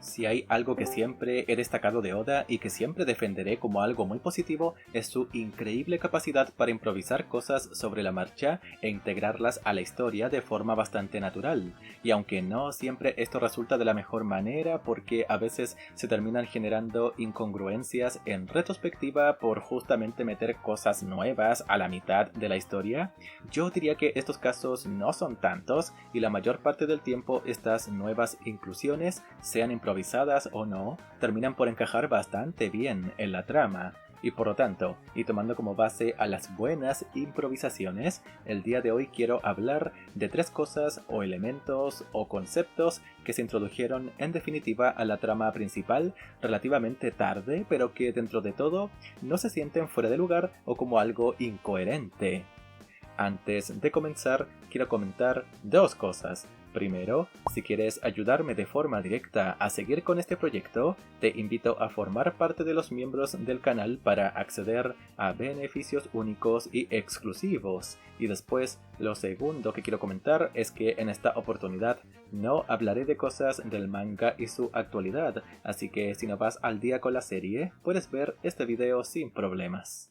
Si hay algo que siempre he destacado de Oda y que siempre defenderé como algo muy positivo, es su increíble capacidad para improvisar cosas sobre la marcha e integrarlas a la historia de forma bastante natural. Y aunque no siempre esto resulta de la mejor manera, porque a veces se terminan generando incongruencias en retrospectiva por justamente meter cosas nuevas a la mitad de la historia, yo diría que estos casos no son tantos y la mayor parte del tiempo estas nuevas inclusiones, sean improvisadas o no, terminan por encajar bastante bien en la trama. Y por lo tanto, y tomando como base a las buenas improvisaciones, el día de hoy quiero hablar de 3 cosas o elementos o conceptos que se introdujeron en definitiva a la trama principal relativamente tarde, pero que dentro de todo no se sienten fuera de lugar o como algo incoherente. Antes de comenzar, quiero comentar 2 cosas. Primero, si quieres ayudarme de forma directa a seguir con este proyecto, te invito a formar parte de los miembros del canal para acceder a beneficios únicos y exclusivos. Y después, lo segundo que quiero comentar es que en esta oportunidad no hablaré de cosas del manga y su actualidad, así que si no vas al día con la serie, puedes ver este video sin problemas.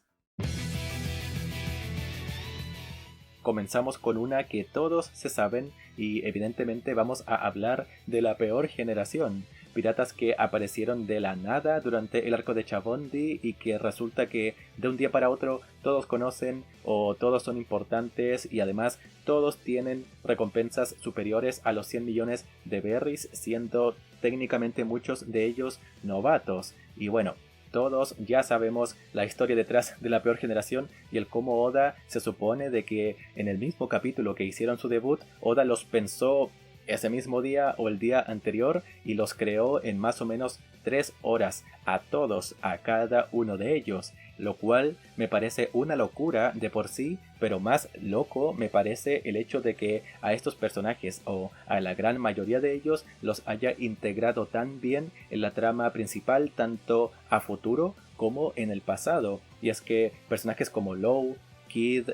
Comenzamos con una que todos se saben y evidentemente vamos a hablar de la peor generación, piratas que aparecieron de la nada durante el arco de Chabondi y que resulta que de un día para otro todos conocen o todos son importantes y además todos tienen recompensas superiores a los 100 millones de berries, siendo técnicamente muchos de ellos novatos. Y bueno, todos ya sabemos la historia detrás de la peor generación y el cómo Oda se supone de que en el mismo capítulo que hicieron su debut, Oda los pensó ese mismo día o el día anterior y los creó en más o menos 3 horas a todos, a cada uno de ellos, lo cual me parece una locura de por sí, pero más loco me parece el hecho de que a estos personajes o a la gran mayoría de ellos los haya integrado tan bien en la trama principal tanto a futuro como en el pasado. Y es que personajes como Law, Kid,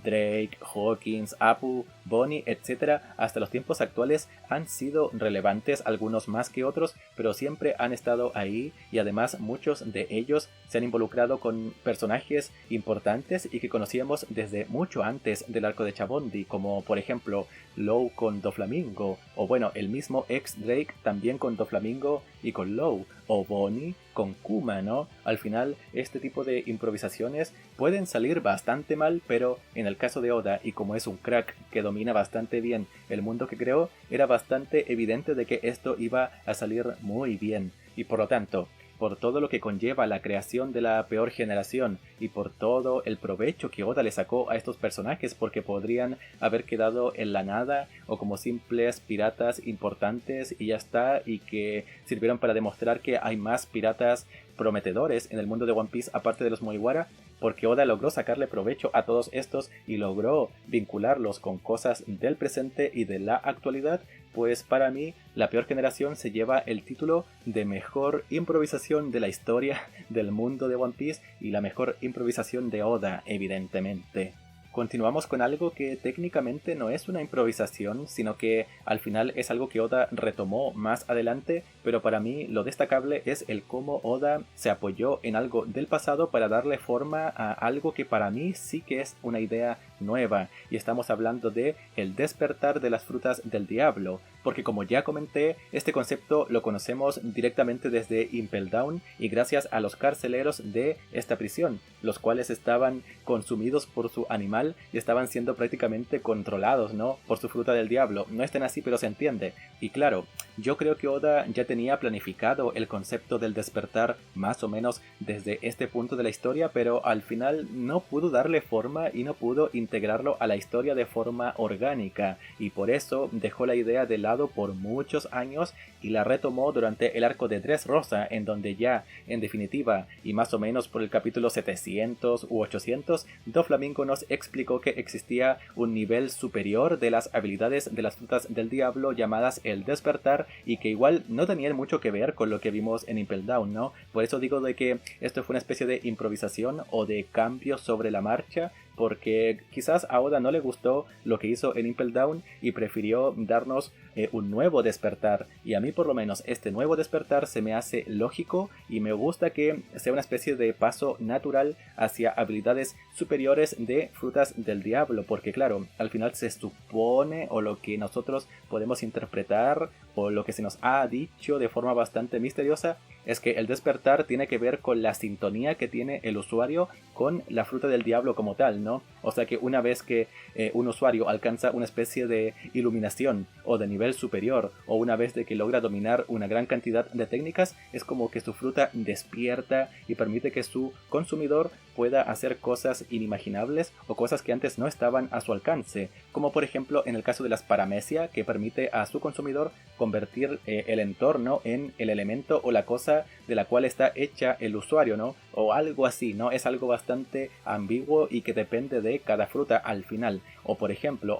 Drake, Hawkins, Apu, Bonnie, etc. hasta los tiempos actuales han sido relevantes, algunos más que otros, pero siempre han estado ahí y además muchos de ellos se han involucrado con personajes importantes y que conocíamos desde mucho antes del arco de Chabondi, como por ejemplo Law con Doflamingo, o bueno, el mismo ex Drake también con Doflamingo y con Law, o Bonnie con Kuma, ¿no? Al final, este tipo de improvisaciones pueden salir bastante mal, pero en el caso de Oda, y como es un crack que domina bastante bien el mundo que creó, era bastante evidente de que esto iba a salir muy bien. Y por lo tanto, por todo lo que conlleva la creación de la peor generación y por todo el provecho que Oda le sacó a estos personajes, porque podrían haber quedado en la nada o como simples piratas importantes y ya está, y que sirvieron para demostrar que hay más piratas prometedores en el mundo de One Piece aparte de los Mugiwara, porque Oda logró sacarle provecho a todos estos y logró vincularlos con cosas del presente y de la actualidad. Pues para mí la peor generación se lleva el título de mejor improvisación de la historia del mundo de One Piece y la mejor improvisación de Oda, evidentemente. Continuamos con algo que técnicamente no es una improvisación, sino que al final es algo que Oda retomó más adelante, pero para mí lo destacable es el cómo Oda se apoyó en algo del pasado para darle forma a algo que para mí sí que es una idea nueva, y estamos hablando de el despertar de las frutas del diablo, porque como ya comenté, este concepto lo conocemos directamente desde Impel Down y gracias a los carceleros de esta prisión, los cuales estaban consumidos por su animal y estaban siendo prácticamente controlados, ¿no?, por su fruta del diablo. No están así, pero se entiende. Y claro, yo creo que Oda ya tenía planificado el concepto del despertar más o menos desde este punto de la historia, pero al final no pudo darle forma y no pudo integrarlo a la historia de forma orgánica, y por eso dejó la idea de lado por muchos años y la retomó durante el arco de Dressrosa, en donde ya, en definitiva, y más o menos por el capítulo 700 u 800, Doflamingo nos explicó que existía un nivel superior de las habilidades de las frutas del diablo llamadas el despertar, y que igual no tenían mucho que ver con lo que vimos en Impel Down, ¿no? Por eso digo de que esto fue una especie de improvisación o de cambio sobre la marcha, porque quizás a Oda no le gustó lo que hizo en Impel Down y prefirió darnos un nuevo despertar, y a mí por lo menos este nuevo despertar se me hace lógico y me gusta que sea una especie de paso natural hacia habilidades superiores de frutas del diablo, porque claro, al final se supone, o lo que nosotros podemos interpretar, o lo que se nos ha dicho de forma bastante misteriosa, es que el despertar tiene que ver con la sintonía que tiene el usuario con la fruta del diablo como tal, ¿no? O sea que una vez que un usuario alcanza una especie de iluminación o de nivel superior, o una vez de que logra dominar una gran cantidad de técnicas, es como que su fruta despierta y permite que su consumidor pueda hacer cosas inimaginables o cosas que antes no estaban a su alcance, como por ejemplo en el caso de las paramecia, que permite a su consumidor convertir el entorno en el elemento o la cosa de la cual está hecha el usuario, ¿no? O algo así, ¿no? Es algo bastante ambiguo y que depende de cada fruta al final. O por ejemplo,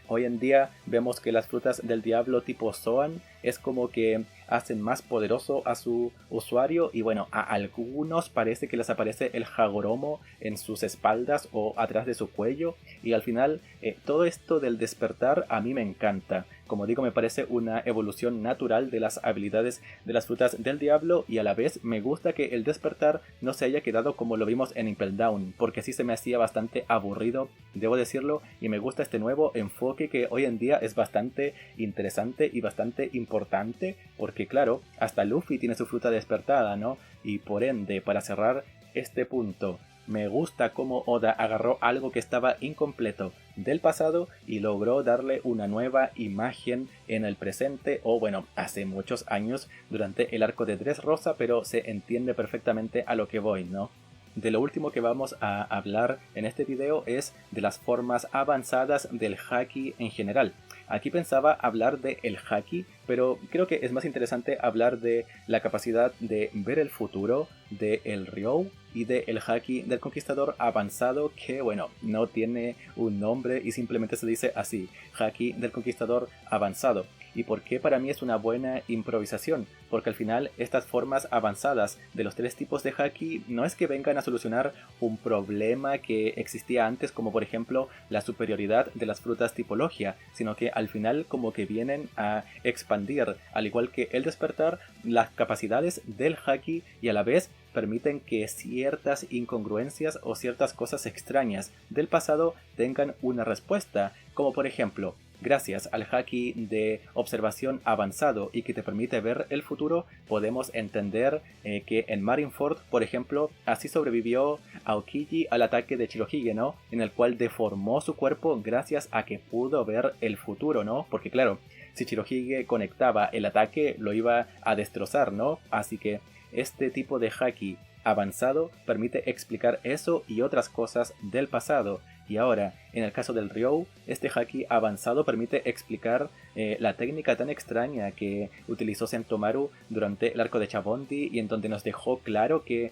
hoy en día vemos que las frutas del diablo tipo Zoan es como que hacen más poderoso a su usuario, y bueno, a algunos parece que les aparece el Hagoromo en sus espaldas o atrás de su cuello, y al final todo esto del despertar a mí me encanta. Como digo, me parece una evolución natural de las habilidades de las frutas del diablo, y a la vez me gusta que el despertar no se haya quedado como lo vimos en Impel Down, porque sí se me hacía bastante aburrido, debo decirlo, y me gusta este nuevo enfoque que hoy en día es bastante interesante y bastante importante, porque claro, hasta Luffy tiene su fruta despertada, ¿no? Y por ende, para cerrar este punto, me gusta cómo Oda agarró algo que estaba incompleto del pasado y logró darle una nueva imagen en el presente, o bueno, hace muchos años durante el arco de Dressrosa, pero se entiende perfectamente a lo que voy, ¿no? De lo último que vamos a hablar en este video es de las formas avanzadas del Haki en general. Aquí pensaba hablar de el Haki, pero creo que es más interesante hablar de la capacidad de ver el futuro, de el Ryou y de el Haki del Conquistador avanzado, que bueno, no tiene un nombre y simplemente se dice así, Haki del Conquistador avanzado. ¿Y por qué para mí es una buena improvisación? Porque al final estas formas avanzadas de los tres tipos de Haki no es que vengan a solucionar un problema que existía antes, como por ejemplo la superioridad de las frutas tipología, sino que al final como que vienen a expandir, al igual que el despertar, las capacidades del Haki, y a la vez permiten que ciertas incongruencias o ciertas cosas extrañas del pasado tengan una respuesta, como por ejemplo, gracias al Haki de observación avanzado y que te permite ver el futuro, podemos entender que en Marineford, por ejemplo, así sobrevivió Aokiji al ataque de Shirohige, ¿no? En el cual deformó su cuerpo gracias a que pudo ver el futuro, ¿no? Porque claro, si Shirohige conectaba el ataque, lo iba a destrozar, ¿no? Así que este tipo de Haki avanzado permite explicar eso y otras cosas del pasado. Y ahora, en el caso del Ryou, este Haki avanzado permite explicar la técnica tan extraña que utilizó Sentomaru durante el arco de Chabondi, y en donde nos dejó claro que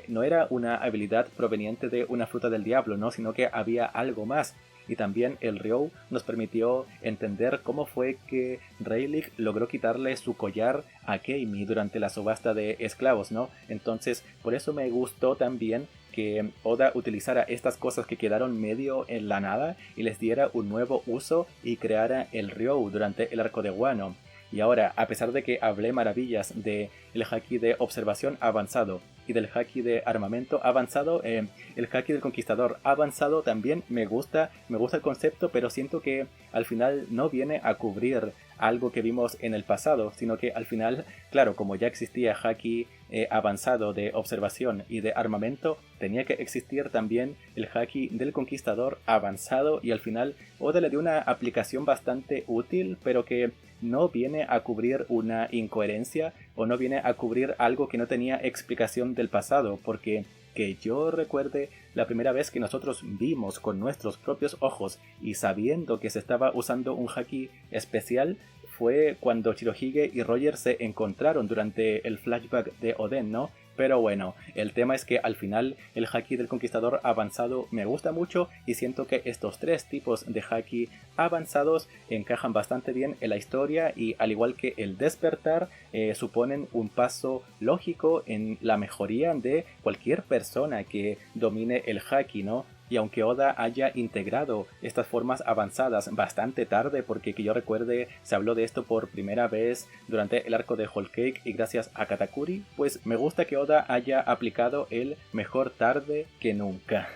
no era una habilidad proveniente de una fruta del diablo, ¿no? Sino que había algo más. Y también el Ryou nos permitió entender cómo fue que Rayleigh logró quitarle su collar a Keimi durante la subasta de esclavos, ¿no? Entonces, por eso me gustó también que Oda utilizara estas cosas que quedaron medio en la nada y les diera un nuevo uso y creara el Ryou durante el arco de Wano. Y ahora, a pesar de que hablé maravillas del Haki de observación avanzado y del Haki de armamento avanzado, el Haki del Conquistador avanzado también me gusta el concepto, pero siento que al final no viene a cubrir algo que vimos en el pasado, sino que al final, claro, como ya existía Haki avanzado de observación y de armamento, tenía que existir también el Haki del Conquistador avanzado, y al final Oda le dio una aplicación bastante útil, pero que no viene a cubrir una incoherencia o no viene a cubrir algo que no tenía explicación del pasado, porque que yo recuerde, la primera vez que nosotros vimos con nuestros propios ojos y sabiendo que se estaba usando un Haki especial fue cuando Shirohige y Roger se encontraron durante el flashback de Oden, ¿no? Pero bueno, el tema es que al final el Haki del Conquistador avanzado me gusta mucho, y siento que estos tres tipos de Haki avanzados encajan bastante bien en la historia, y al igual que el despertar, suponen un paso lógico en la mejoría de cualquier persona que domine el Haki, ¿no? Y aunque Oda haya integrado estas formas avanzadas bastante tarde, porque que yo recuerde se habló de esto por primera vez durante el arco de Whole Cake y gracias a Katakuri, pues me gusta que Oda haya aplicado el mejor tarde que nunca.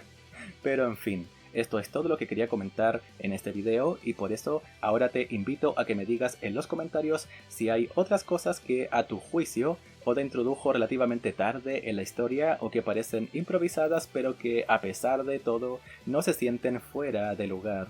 Pero en fin, esto es todo lo que quería comentar en este video y por eso ahora te invito a que me digas en los comentarios si hay otras cosas que a tu juicio Oda introdujo relativamente tarde en la historia o que parecen improvisadas pero que a pesar de todo no se sienten fuera de lugar.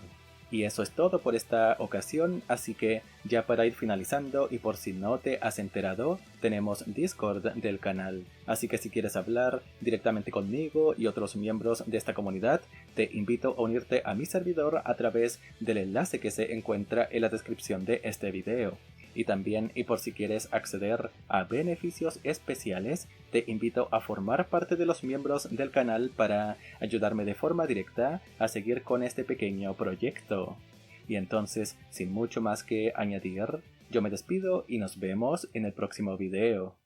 Y eso es todo por esta ocasión, así que ya para ir finalizando y por si no te has enterado, tenemos Discord del canal. Así que si quieres hablar directamente conmigo y otros miembros de esta comunidad, te invito a unirte a mi servidor a través del enlace que se encuentra en la descripción de este video. Y también, y por si quieres acceder a beneficios especiales, te invito a formar parte de los miembros del canal para ayudarme de forma directa a seguir con este pequeño proyecto. Y entonces, sin mucho más que añadir, yo me despido y nos vemos en el próximo video.